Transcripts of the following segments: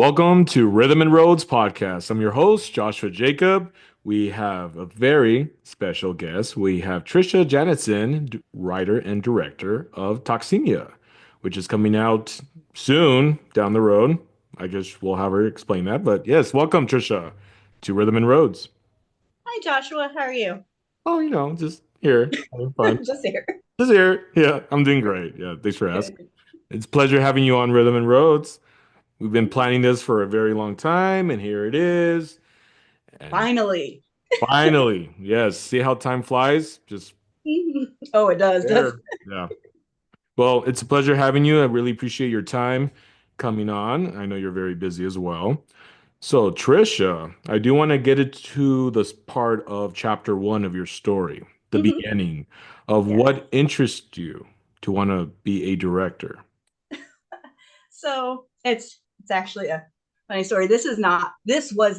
Welcome to Rhythm and Roads podcast. I'm your host, Joshua Jacob. We have a very special guest. We have Trisha Gianesin, writer and director of Toxemia, which is coming out soon down the road. I guess we'll have her explain that. But yes, welcome, Trisha, to Rhythm and Roads. Hi, Joshua. How are you? Oh, just here. Having fun. Just here. Just here. Yeah, I'm doing great. Yeah, thanks for asking. Good. It's a pleasure having you on Rhythm and Roads. We've been planning this for a very long time, and here it is. And Finally. finally, yes, see how time flies? Just Oh, it does, does. there. Yeah. Well, it's a pleasure having you. I really appreciate your time coming on. I know you're very busy as well. So, Trisha, I do want to get into this part of chapter one of your story, the Mhm. beginning of Yeah. what interests you to want to be a director. So it's actually a funny story. This was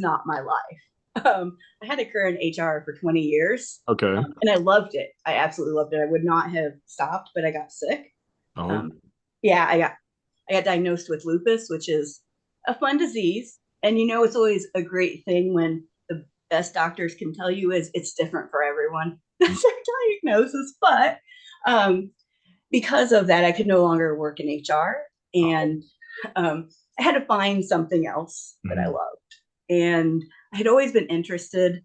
not my life. I had a career in HR for 20 years, Okay. and I loved it. I absolutely loved it. I would not have stopped, but I got sick. Oh, Um, yeah, I got diagnosed with lupus, which is a fun disease. And it's always a great thing when the best doctors can tell you is it's different for everyone. That's their diagnosis. But um, because of that, I could no longer work in HR. oh. And I had to find something else that I Mhm. loved. And I had always been interested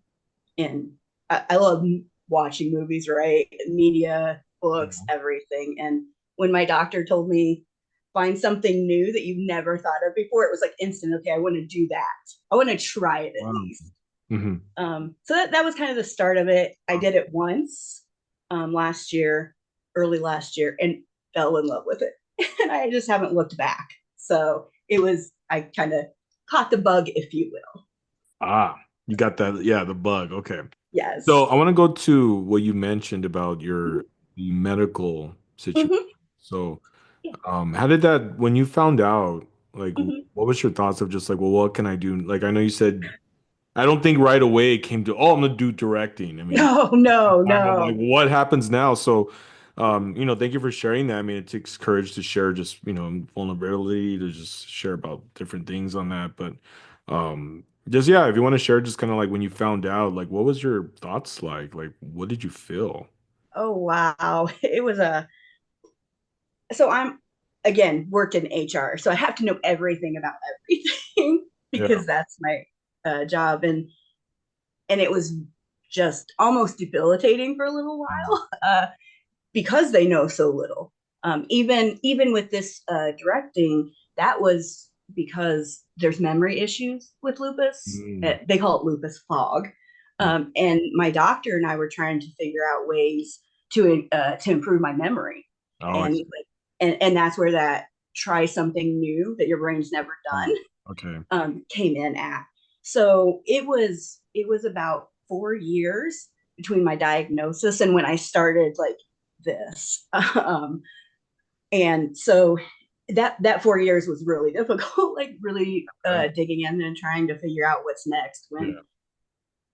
in, I love watching movies, right? Media, books, Mhm. everything. And when my doctor told me, find something new that you've never thought of before, it was like instant. Okay, I want to do that. I want to try it at Wow. least. Hmm. So that was kind of the start of it. I did it once last year, early last year, and fell in love with it. And I just haven't looked back. So I kind of caught the bug, if you will. Ah, you got that. Yeah, the bug. Okay. So Yes. I want to go to what you mentioned about your the medical situation. Mm-hmm. So, Yeah. how did that when you found out, like, Mm-hmm. what was your thoughts of just like, well, what can I do? Like, I know you said, I don't think right away it came to, oh, I'm gonna do directing. I mean, No, no, time of like, no. what happens now? So, thank you for sharing that. I mean, it takes courage to share just, vulnerability to just share about different things on that. But, just yeah, if you want to share, just kind of like when you found out, like, what was your thoughts like? Like, what did you feel? Oh wow. It was a so I'm again worked in HR, so I have to know everything about everything Yeah. because that's my job, and it was just almost debilitating for a little while because they know so little. Even with this directing, that was because there's memory issues with lupus. Mm. They call it lupus fog, Mm. and my doctor and I were trying to figure out ways to improve my memory, Oh, I and see. and that's where that try something new that your brain's never Oh, done okay. came in at. So it was about 4 years between my diagnosis and when I started like this. And so that 4 years was really difficult, like really Right. digging in and trying to figure out what's next when Yeah.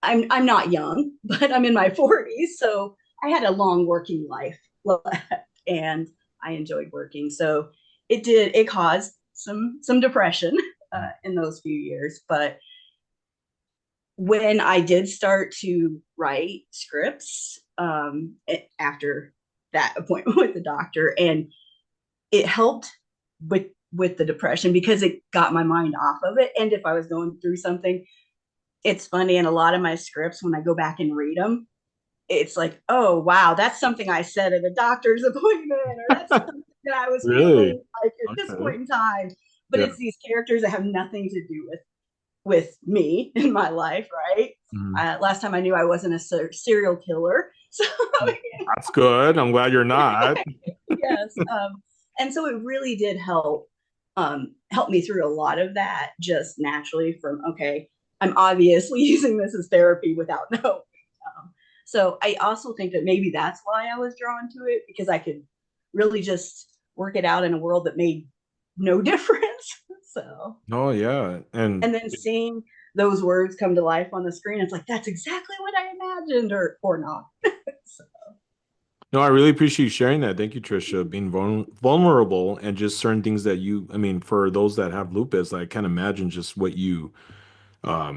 I'm not young, but I'm in my 40s. So I had a long working life left and I enjoyed working. So it caused some depression in those few years. But when I did start to write scripts after that appointment with the doctor, and it helped with the depression because it got my mind off of it. And if I was going through something, it's funny. In a lot of my scripts, when I go back and read them, it's like, oh wow, that's something I said at a doctor's appointment, or that's something that I was Really? feeling like at this Okay. point in time. But Yeah. it's these characters that have nothing to do with me in my life, right? Mhm. Last time I knew I wasn't a serial killer, so That's good. I'm glad you're not. yes, and so it really did help me through a lot of that just naturally. From okay, I'm obviously using this as therapy without knowing. So I also think that maybe that's why I was drawn to it because I could really just work it out in a world that made no difference. So Oh yeah. And and then seeing those words come to life on the screen, it's like that's exactly what I imagined, or not. So, No, I really appreciate you sharing that. Thank you, Trisha. Being vulnerable and just certain things that I mean, for those that have lupus, I can't imagine just what you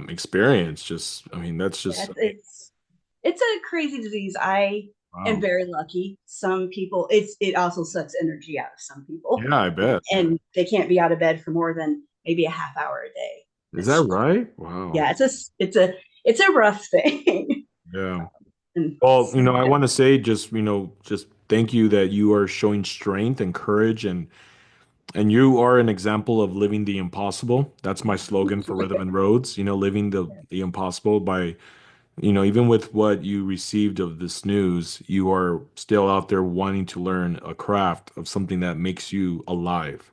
experience. Just, I mean, that's Yeah, just, it's a crazy disease. I am wow. very lucky. Some people, it also sucks energy out of some people, Yeah, I bet. Yeah. and they can't be out of bed for more than maybe a half hour a day. Is that It's right? Wow. yeah, it's a rough thing. Yeah. And Well, I want to say just, just thank you that you are showing strength and courage and you are an example of living the impossible. That's my slogan for Rhythm and Roads, living the impossible by, even with what you received of this news, you are still out there wanting to learn a craft of something that makes you alive.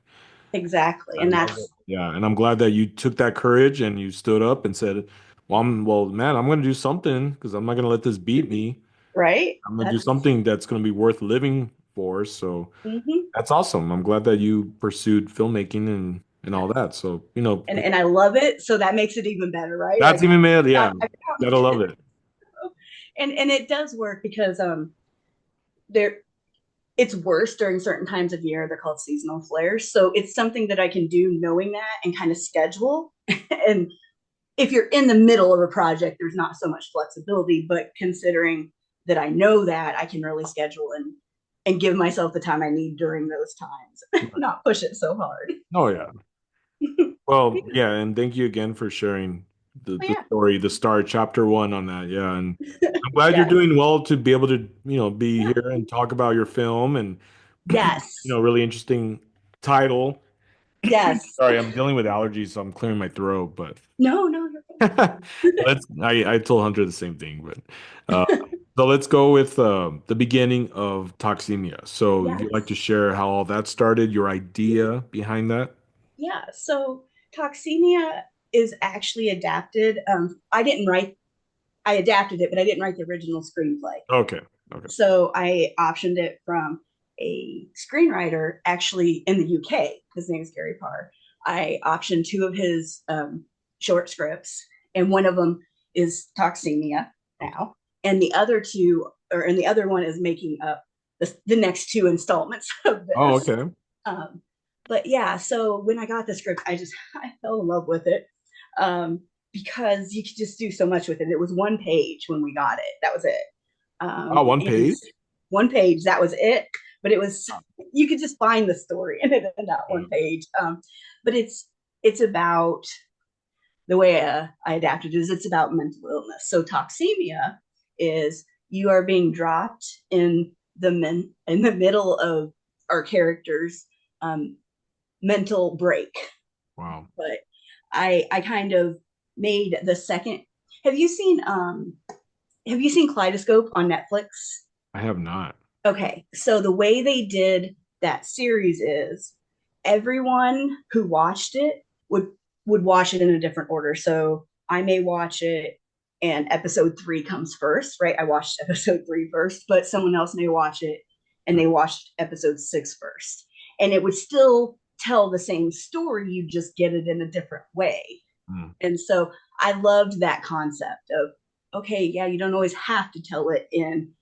exactly, I and love that's it. Yeah, and I'm glad that you took that courage and you stood up and said, well, man, I'm going to do something because I'm not going to let this beat me. right. I'm gonna do That's something that's gonna be worth living for. So mhm. that's awesome. I'm glad that you pursued filmmaking and all that. So, And I love it, so that makes it even better, right? that's Like even made, I yeah, found gotta love it. and it does work because there it's worse during certain times of year. They're called seasonal flares. So it's something that I can do knowing that and kind of schedule. And if you're in the middle of a project, there's not so much flexibility, but considering that I know that, I can really schedule and give myself the time I need during those times, not push it so hard. Oh yeah. Well, yeah, and thank you again for sharing But the story, the start, chapter one on that. Yeah, and I'm glad you're yes, doing well to be able to, be here and talk about your film and yes, really interesting title. yes. Sorry, I'm dealing with allergies, so I'm clearing my throat, but No, no, you're I told Hunter the same thing, but uh, so let's go with the beginning of Toxemia. So if you'd like to yes. share how all that started, your idea behind that. Yeah. So Toxemia is actually adapted. I didn't write, I adapted it, but I didn't write the original screenplay. Okay. Okay. So I optioned it from a screenwriter actually in the UK. His name is Gary Parr. I optioned two of his short scripts, and one of them is Toxemia Okay. now, and the other two, and the other one is making up the next two installments of Oh, this. okay. Um, but yeah, so when I got the script, I fell in love with it um, because you could just do so much with it. It was one page when we got it. That was it. Oh, one And page. one page, that was it. But it was you could just find the story in it in that Yeah. one page. But it's about the way I adapted it is it's about mental illness. So toxemia is you are being dropped in the middle of our characters' um, mental break. Wow. But I kind of made the second. Have you seen have you seen Kaleidoscope on Netflix? I have not. Okay, so the way they did that series is everyone who watched it would watch it in a different order. So I may watch it and episode 3 comes first, right? I watched episode 3 first, but someone else may watch it and they watched episode 6 first. And it would still tell the same story, you just get it in a different way. Mm. And so I loved that concept of, okay, yeah, you don't always have to tell it in,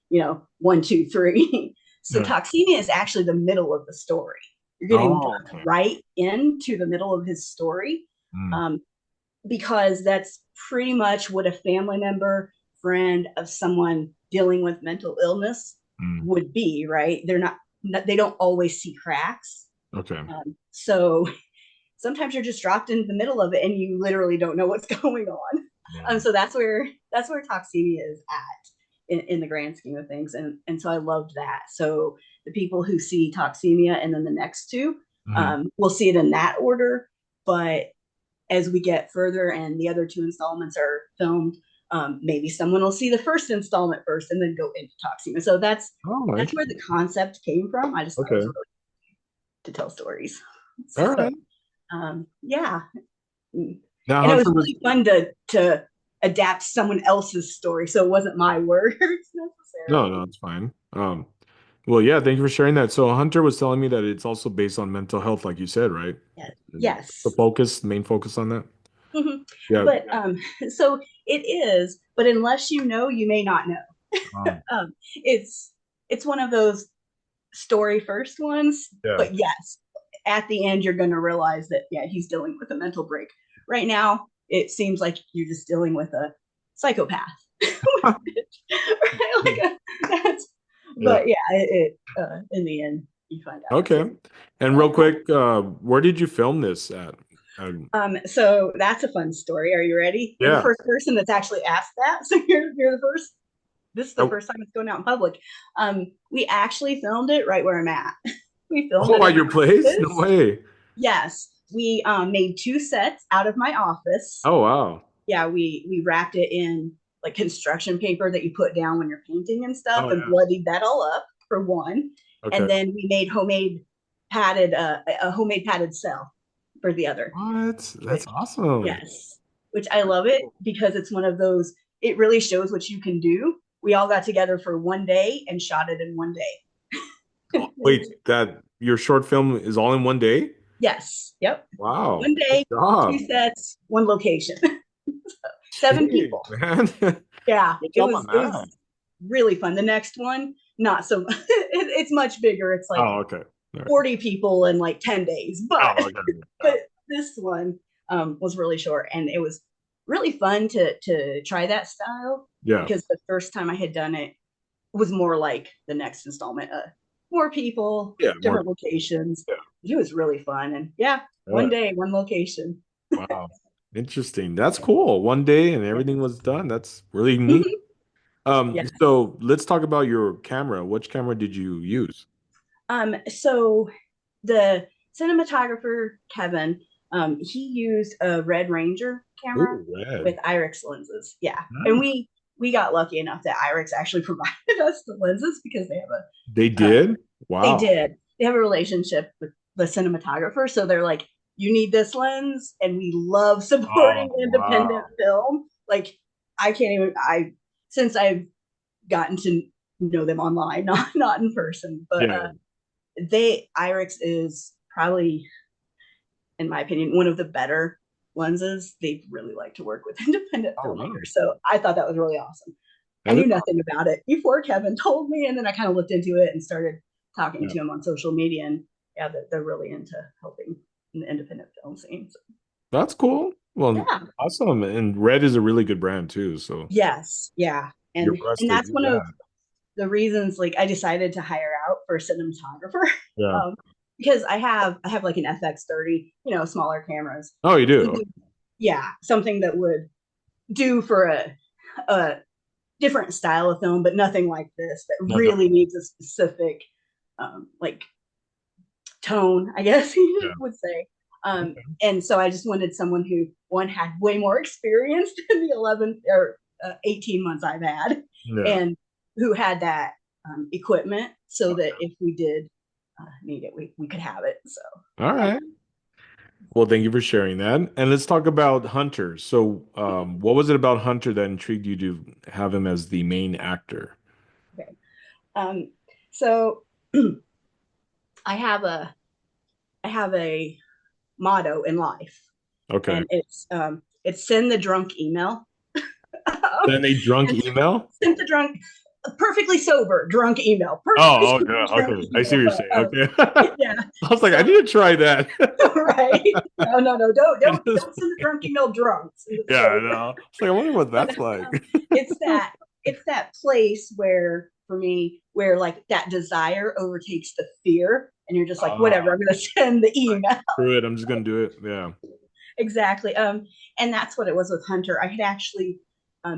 one, two, three. So Yeah. Toxemia is actually the middle of the story. You're getting Oh, dropped okay. right into the middle of his story Mm. um, because that's pretty much what a family member, friend of someone dealing with mental illness Mm. would be, right? They don't always see cracks. Okay. So sometimes you're just dropped into the middle of it and you literally don't know what's going on. Yeah. So that's where toxemia is at in the grand scheme of things, and so I loved that. So the people who see toxemia and then the next two Mhm. will see it in that order, but as we get further and the other two installments are filmed, maybe someone will see the first installment first and then go into toxemia. So that's Oh, that's where the interesting. concept came from. I just thought it was Okay. really to tell stories. All So right. yeah, Now, and it was Hunter was, really fun to adapt someone else's story, so it wasn't my words no, no, necessarily. it's fine. Well, yeah, thank you for sharing that. So Hunter was telling me that it's also based on mental health, like you said, right? Yes, And the yes. main focus on that. Mhm. Yeah. But so it is, but unless you know, you may not know. Um, Um, it's it's one of those story first ones, Yeah. but yes, at the end you're going to realize that yeah, he's dealing with a mental break. Right now, it seems like you're just dealing with a psychopath. Right? Like that's, Yeah. but yeah, in the end you find out it's Okay. And real quick, where did you film this at? Um, so that's a fun story. Are you ready? You're the yeah. first person that's actually asked that. So you're the first. This is the Oh, first time it's going out in public. We actually filmed it right where I'm at. We filmed it oh, in at my your place? No office. way. Yes, we made two sets out of my office. Oh, wow. Yeah, we wrapped it in like construction paper that you put down when you're painting and stuff, Oh, and yeah. bloodied that all up for one. Okay. And then we made a homemade padded cell for the other. What? Which That's awesome. yes, which I love it because it's one of those. It really shows what you can do. We all got together for one day and shot it in one day. Oh, wait, that your short film is all in one day? Yes, yep. Wow. One Good day, two job. sets, one location. Seven Jeez, people. man. Yeah, Good it job was on it that. was really fun. The next one, not so. It's much bigger. It's like Oh, okay. All right. 40 people in like 10 days, but Oh, okay. Yeah. but this one was really short, and it was really fun to try that style Yeah. because the first time I had done it was more like the next installment. More people, Yeah. More. different locations. Yeah. It was really fun, and yeah, one Yeah. day, one location. Wow. Interesting. That's cool. One day and Yeah. everything was done. That's really neat. Mhm. Yeah. So let's talk about your camera. Which camera did you use? So the cinematographer Kevin, he used a Red Ranger camera Ooh, red. with IRIX lenses. Yeah, and Nice. we got lucky enough that IRIX actually provided us the lenses because They uh, did? they Wow. did they have a relationship with the cinematographer, so they're like, you need this lens, and we love Oh, supporting independent wow. film. Like I can't even I since I've gotten to know them online, not in person, but Yeah. they IRIX is probably, in my opinion, one of the better lenses. They really like to work with independent Oh, wow. filmmakers. So I thought that was really awesome. I That is knew nothing awesome. about it before Kevin told me, and then I kind of looked into it and started talking Yeah. to him on social media. And yeah, they're really into helping in the independent film scene. So, That's cool. Well, yeah. awesome. And red is a really good brand too. So Yes. Yeah. you're And blessed and to that's use one of that. the reasons like I decided to hire out for a cinematographer. Yeah. um, because I have like an FX30, smaller cameras. Oh, you do? Something, yeah, something that would do for a different style of film, but nothing like this that No, no. really needs a specific like tone, I guess you Yeah. would say. And so I just wanted someone who one had way more experience than the 11 or 18 months I've had, Yeah. and who had that equipment so that Okay. if we did need it, we could have it. So All yeah. right. Well, thank you for sharing that. And let's talk about Hunter. So, what was it about Hunter that intrigued you to have him as the main actor? Okay. Um, so I have a I have a motto in life, Okay. and it's send the drunk email. Then a drunk email? Send the drunk, perfectly sober drunk email, perfectly Oh, sober okay. drunk Okay. I see what email. you're saying. Okay. Yeah. I was like, I So need to try that. right. No, no, no. Don't I don't just, don't send the drunk email drunk. Send it yeah, I sober. know. It's like, I wonder what But that's like. it's that it's that place where for me where like that desire overtakes the fear, and you're just like, whatever, Ah, I'm gonna send the like, email. screw it. I'm just gonna do it. Yeah. Exactly. And that's what it was with Hunter. I had actually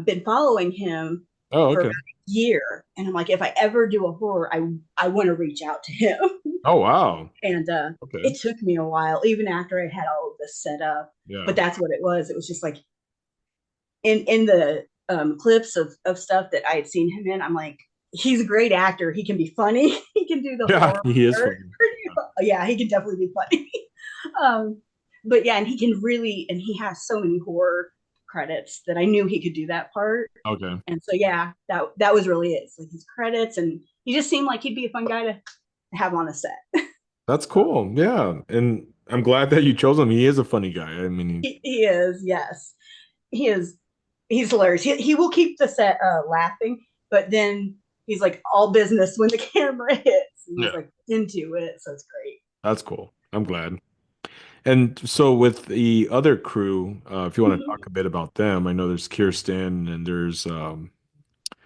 been following him Oh, for about okay. a year, and I'm like, if I ever do a horror, I want to reach out to him. Oh, wow. And Okay. it took me a while, even after I had all of this set up. Yeah. But that's what it was. It was just like in the clips of stuff that I had seen him in. I'm like, he's a great actor. He can be funny. He can do the Yeah, horror he is part. funny. Yeah, he can definitely be funny. um, but yeah, and he can really, and he has so many horror credits that I knew he could do that part. Okay. And so yeah, that was really it. It's like his credits, and he just seemed like he'd be a fun guy to have on a set. That's cool. Yeah. And I'm glad that you chose him. He is a funny guy. I mean, He is, yes, he is. He's hilarious. He will keep the set laughing, but then he's like all business when the camera hits, and he's Yeah. like into it, so it's great. That's cool. I'm glad. And so with the other crew, if you want to talk a bit about them, I know there's Kirsten and there's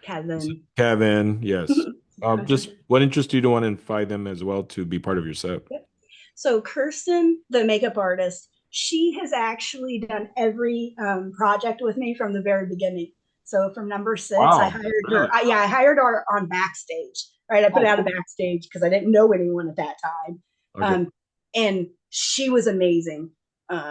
Kevin. Kevin. Yes. Just Yep. what interests you to want to invite them as well to be part of your set? So Kirsten, the makeup artist, she has actually done every project with me from the very beginning. So from number six, I Wow. hired her. Really? Yeah, I hired her on backstage. Right, I put Oh, out a cool. backstage because I didn't know anyone at that time, Okay. and she was amazing.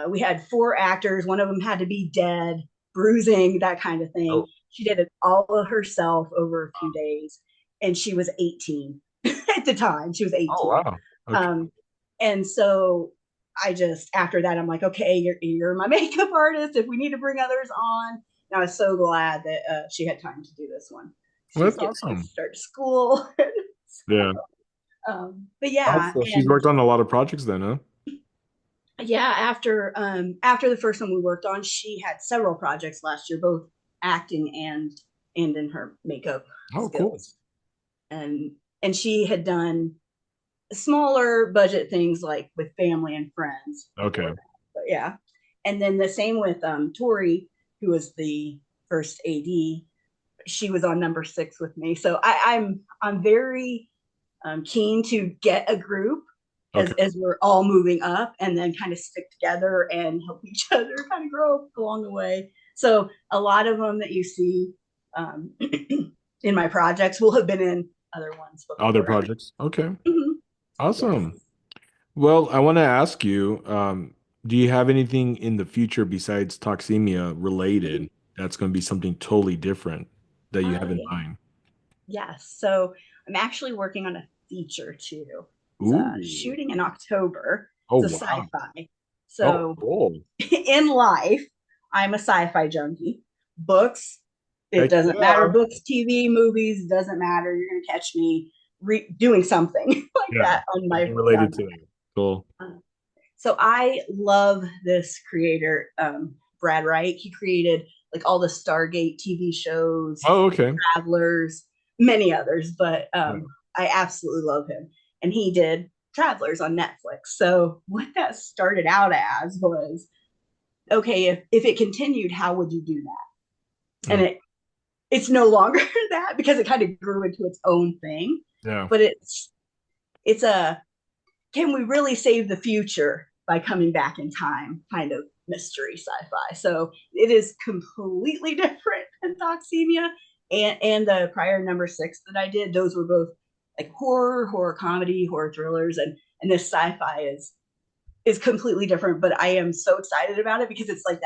We had four actors. One of them had to be dead, bruising, that kind of thing. Oh, She did it all herself over a few days, and she was 18 at the time. She was oh 18. wow. Okay. Um, and so I just, after that, I'm like, okay, you're my makeup artist. If we need to bring others on. And I was so glad that she had time to do this one. Well, She's that's getting ready to awesome. start school. Yeah. But yeah, So she's and worked on a lot of projects then, huh? yeah, after the first one we worked on, she had several projects last year, both acting and in her makeup Oh, cool. skills. And and she had done smaller budget things like with family and friends before Okay. that. But yeah. And then the same with Tori, who was the first AD. She was on number six with me. So I'm very keen to get a group Okay. as we're all moving up and then kind of stick together and help each other kind of grow along the way. So a lot of them that you see in my projects will have been in other ones Other before. projects. Okay. Mm-hmm. Yes. Awesome. Well, I want to ask you, do you have anything in the future besides toxemia related that's going to be something totally different that you have in Yeah. mind? Yes. So I'm actually working on a feature too. It's Ooh. shooting in October. Oh, It's a wow. sci-fi. Oh, So cool. in life, I'm a sci-fi junkie. Books, it Heck doesn't matter. yeah. Books, TV, movies, doesn't matter. You're gonna catch me doing something like Yeah. that on my Something related on to that. Cool. so I love this creator, Brad Wright. He created like all the Stargate TV shows, Oh, okay. Travelers, many others, but Yeah. I absolutely love him. And he did Travelers on Netflix. So what that started out as was, okay, if it continued, how would you do that? And Mm. it's no longer that because it kind of grew into its own thing. Yeah. But it's a, can we really save the future by coming back in time kind of mystery sci-fi. So it is completely different than Toxemia and the prior number six that I did. Those were both like horror comedy, horror thrillers, and this sci-fi is completely different. But I am so excited about it because it's like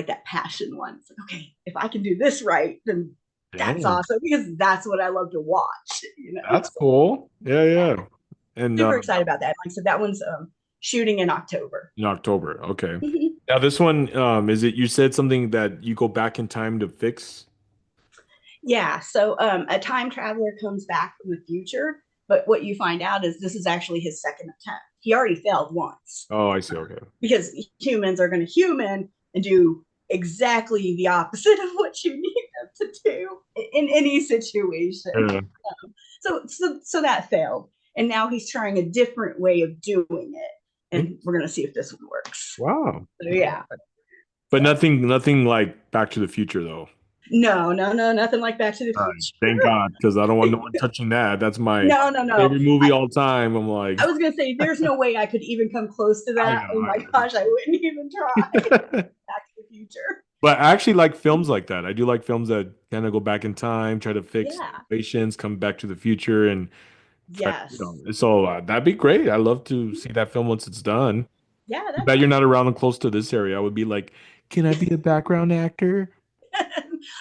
that passion one. It's like, okay, if I can do this right, then that's Dang. awesome because that's what I love to watch, That's So cool. Yeah, yeah, yeah. And super excited about that. Like I said, that one's shooting in October. in October. Okay. Mhm. Now this one, is it you said something that you go back in time to fix? Yeah, so a time traveler comes back from the future, but what you find out is this is actually his second attempt. He already failed once Oh, I see. Okay. because humans are going to human and do exactly the opposite of what you need them to do in any situation. Yeah. So that failed, and now he's trying a different way of doing it, and we're going to see if this one works. Wow. So yeah, But so nothing like Back to the Future though. no, nothing like Back to the All right. Future. Thank God, because I don't want no one touching that. That's my No. favorite movie all time. I'm like, I was gonna say there's no way I could even come close to I that. Oh my gosh, I wouldn't even try. know. Back to the Future. But I actually like films like that. I do like films that kind of go back in time, try to fix Yeah. situations, come back to the future, and try, Yes. so that'd be great. I'd love to see that film once it's done. Yeah, Too that's bad you're not around and close to this area. I would be like, can I be a background actor?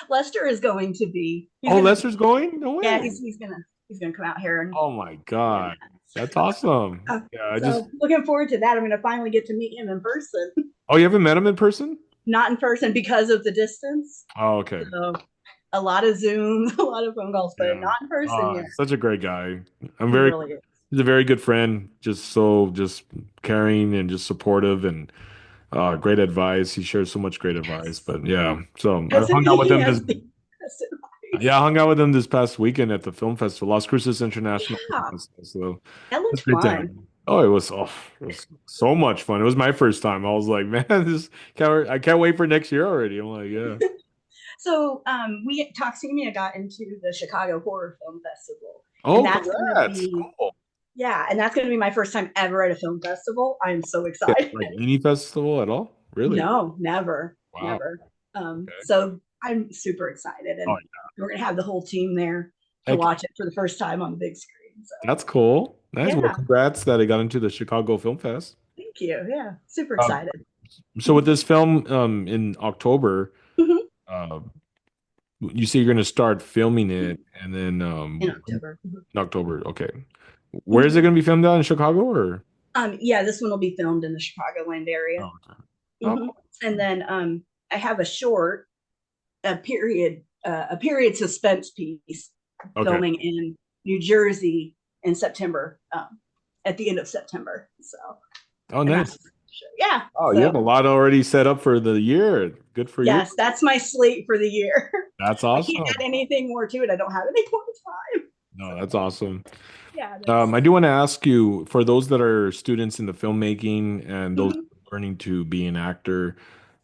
Lester is going to be. He's Oh, gonna. Lester's going? No Yeah, way. he's gonna come out here and Oh my be in God. That's awesome. that. Yeah, I just So looking forward to that. I'm gonna finally get to meet him in person. Oh, you haven't met him in person? Not in person because of the distance. Oh, okay. So a lot of Zooms, a lot of phone calls, but Yeah. not in person yet. Such a great guy. I'm He very really is. He's a very good friend, just caring and just supportive and great advice. He shares so much great advice. Yes. But yeah, so I Hasn't hung out with he him has this the best advice. Yeah, I hung out with them this past weekend at the film festival, Las Cruces International Film Yeah, Festival. So that it's looked great to have fun. you. Oh, it was so much fun. It was my first time. I was like, man, I can't wait for next year already. I'm like, yeah. So we Toxemia got into the Chicago Horror Film Festival, and Oh, that's going to congrats. be Cool. yeah, and that's going to be my first time ever at a film festival. I'm so Yeah, excited. like any festival at all? Really? No, never, Wow. never. Okay. So I'm super excited, Oh, and we're going to have the whole team there to heck, watch it for the first time on the big screen. So that's cool. Nice. Well, yeah, congrats that it got into the Chicago Film Fest. thank you. Yeah, super Um, excited. so with this film in October, Mhm. uh, you say you're going to start filming it, and then In October. in October. Okay. Where is Mhm. it going to be filmed out in Chicago or? Yeah, this one will be filmed in the Chicagoland area. Oh, okay. Oh, hmm And then I have a short, a period suspense piece okay. filming in New Jersey in September, at the end of September. So, Oh, and that's nice. yeah. Oh, you have So a lot already set up for the year. Good for you. yes, that's my slate for the year. That's I can't awesome. add anything more to it. I don't have any more time. No, that's awesome. Yeah, that's. I do want to ask you, for those that are students in the filmmaking and those Mhm. learning to be an actor,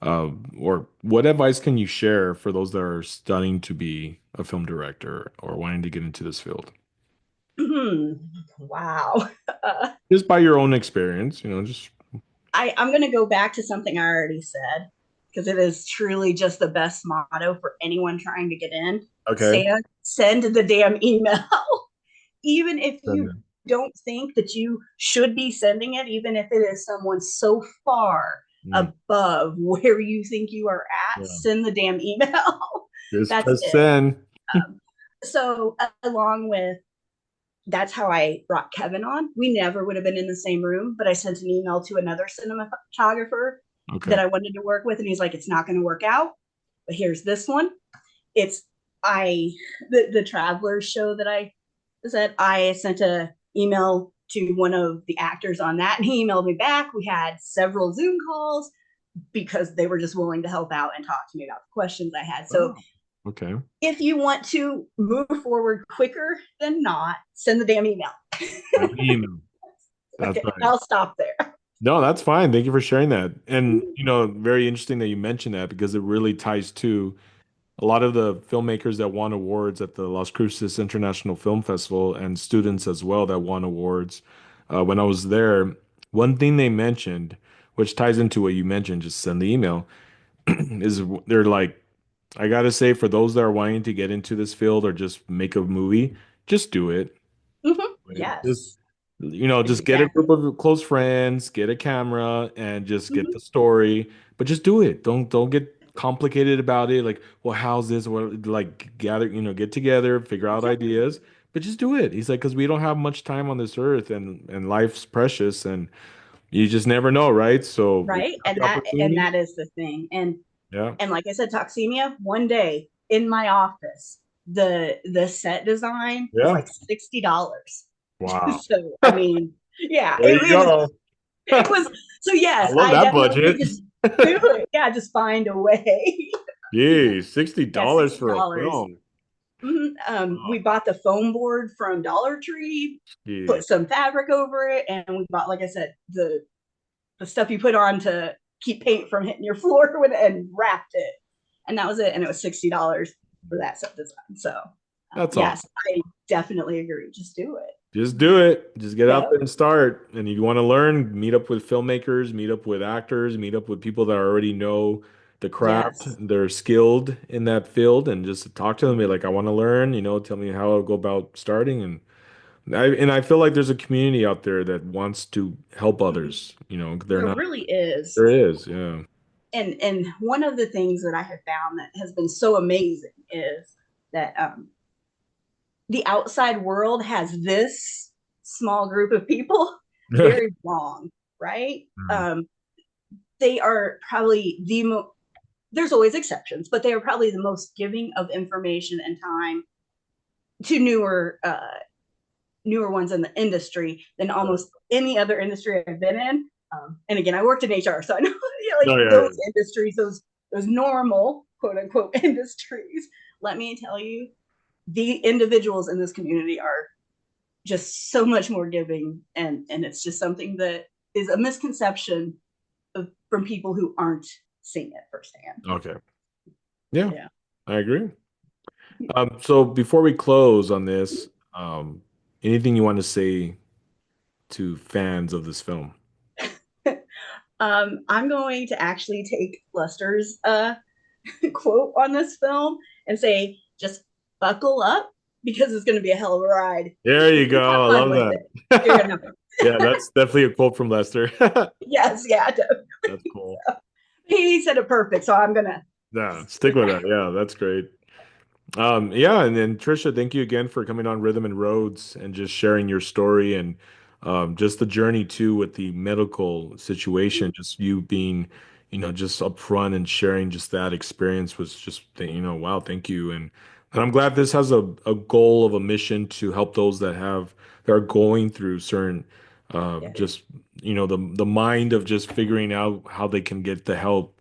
or what advice can you share for those that are studying to be a film director or wanting to get into this field? Wow. Uh, Just by your own experience, just I'm going to go back to something I already said because it is truly just the best motto for anyone trying to get in. okay. Send the damn email. Even if you Then, don't think that you should be sending it, even if it is someone so far mm, above where you think you are at, yeah. send the damn email. Just That's press it. send. So, along with that's how I brought Kevin on. We never would have been in the same room, but I sent an email to another cinematographer that Okay. I wanted to work with, and he's like, "It's not going to work out, but here's this one." It's I the Travelers show that I said I sent a email to one of the actors on that, and he emailed me back. We had several Zoom calls because they were just willing to help out and talk to me about the questions I had. So Oh, okay. if you want to move forward quicker than not, send the damn email. Send an email. That's Okay, right. I'll stop there. No, that's fine. Thank you for sharing that. And, very interesting that you mentioned that because it really ties to a lot of the filmmakers that won awards at the Las Cruces International Film Festival and students as well that won awards. When I was there, one thing they mentioned, which ties into what you mentioned, just send the email, is they're like, I gotta say, for those that are wanting to get into this field or just make a movie, just do it. Just Yes, just get a exactly. group of close friends, get a camera, and just get Mhm. the story. But just do it. Don't get complicated about it. Like, well, how's this? What like gather, get together, figure out Yep. ideas, but just do it. He's like, because we don't have much time on this earth, and life's precious, and you just never know, right? So if you Right, have the and opportunity, that is the thing. yeah, And like I said, Toxemia, one day in my office, the set design was yeah, like $60. wow, So I mean, yeah, there you it was go. it was so I yes, love I that definitely budget. just do it. Yeah, just find a way. Yay, $60 Yeah, for a $60. film. We Oh, bought the foam board from Dollar Tree, yeah. put some fabric over it, and we bought, like I said, the stuff you put on to keep paint from hitting your floor with, and wrapped it. And that was it. And it was $60 for that set design. So, That's yes, awesome. I definitely agree. Just do it. Just do it. Just get out Yep. there and start. And if you want to learn, meet up with filmmakers, meet up with actors, meet up with people that already know the craft. Yes. They're skilled in that field, and just talk to them. Be like, I want to learn. Tell me how I'll go about starting. And I feel like there's a community out there that wants to help others. They're There not. really is. There is, yeah. And one of the things that I have found that has been so amazing is that the outside world has this small group of people very wrong, right? Mm. They are probably there's always exceptions, but they are probably the most giving of information and time to newer ones in the industry than almost any other industry I've been in. And again, I worked in HR, so I know Oh like yeah, those industries, those normal quote unquote industries let me tell you, the individuals in this community are just so much more giving, and it's just something that is a misconception from people who aren't seeing it firsthand. Okay. Yeah, Yeah. I agree. So before we close on this, anything you want to say to fans of this film? I'm going to actually take Lester's quote on this film and say, just buckle up because it's going to be a hell of a ride. There you Have go. I fun love with it. You're that. going to have fun. Yeah, that's definitely a quote from Lester. Yes, yeah, That's cool. he said it perfect, so I'm going to Yeah, stick stick with with that. Yeah, that's great. Yeah, and then Trisha, thank you again for coming on Rhythm and Roads and just sharing your story and just the journey too with the medical situation. it. Just you being, just upfront and sharing just that experience was just, wow, thank you. And I'm glad this has a goal of a mission to help those that are going through certain, Yeah, just the mind of just figuring out how they can get the help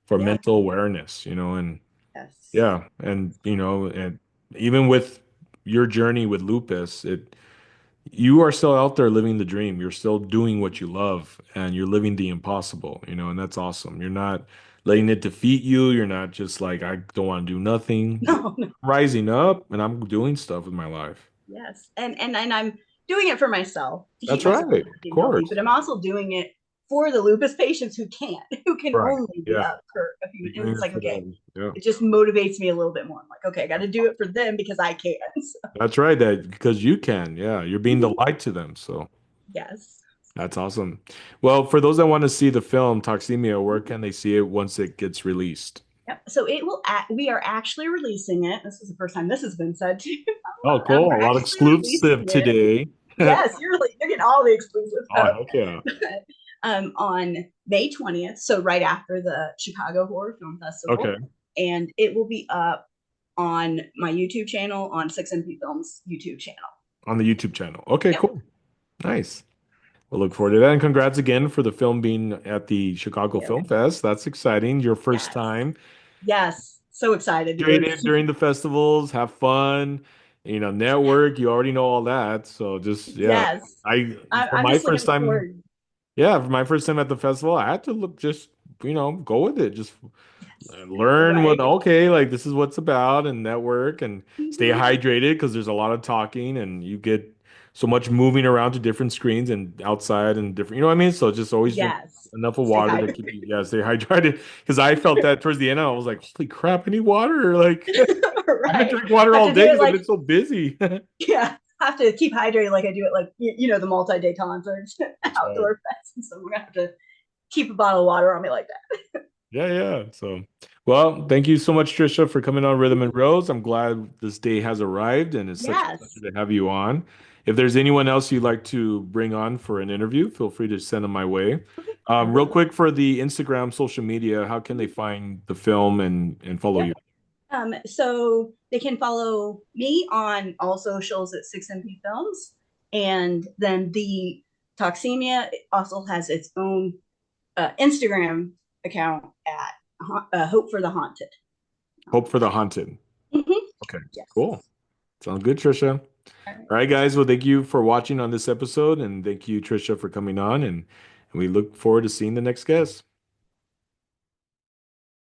for yeah, mental awareness, and. yes. Yeah, and and even with your journey with lupus, you are still out there living the dream. You're still doing what you love and you're living the impossible, and that's awesome. You're not letting it defeat you. You're not just like, I don't want to do nothing. You're No, no. rising up and I'm doing stuff with my life. Yes. And I'm doing it for myself to keep That's myself right. Of happy and healthy, course. but I'm also doing it for the lupus patients who can't, who can Right. only be Yeah. up for a few You're minutes. And doing it's it like, for okay, them. Yeah. it just motivates me a little bit more. I'm like, okay, I got to do it for them because I can. So, That's right. That because you can. Yeah. You're being the light to them. So. yes. That's awesome. Well, for those that want to see the film Toxemia, where can they see it once it gets released? Yep. So it will. We are actually releasing it. This is the first time this has been said too. Oh, cool. We're A lot of actually exclusive releasing it. today. Yes, you're getting all the exclusive Oh, stuff. heck yeah. On May 20th, so right after the Chicago Horror Film Okay. Festival, and it will be up on my YouTube channel, on 6MP Films YouTube channel. On the YouTube channel. Okay, Yep. cool. Nice. We'll look forward to that. And congrats again for the film being at the Chicago Yep. Film Fest. That's exciting. Your first Yes. time. Yes. So excited to go. Hydrated during the festivals, have fun, network. You already know all that. So just, yeah. Yes. I, for I'm my just first looking time, forward. yeah, for my first time at the festival, I had to look just, go with it. Just Yes. learn what, Right. okay, like this is what's about and network and stay Mm-hmm. hydrated because there's a lot of talking and you get so much moving around to different screens and outside and different, you know what I mean? So just always drink Yes. enough of Stay water to hydrated. keep you, yeah, stay hydrated. Because I felt that towards the end, I was like, holy crap, I need water. Like, I haven't Right. drank water I have all to do day it because I've like, been so busy. That's yeah, I have to keep hydrated like I do it like, the multi-day concerts, right. outdoor fest. And so we're going to have to keep a bottle of water on me like that. Yeah, yeah. So, well, thank you so much, Trisha, for coming on Rhythm and Rose. I'm glad this day has arrived, and it's such a pleasure Yes. to have you on. If there's anyone else you'd like to bring on for an interview, feel free to send them my way. Okay. Real quick for the Instagram social media, how can they find the film and follow Yep. you? So they can follow me on all socials at 6MP Films. And then the Toxemia also has its own Instagram account at Hope for the Haunted. Hope for the Haunted. Mm-hmm. Okay, cool. Yes. Sounds good, Trisha. All right. All right, guys. Well, thank you for watching on this episode, and thank you, Trisha, for coming on, and we look forward to seeing the next guest.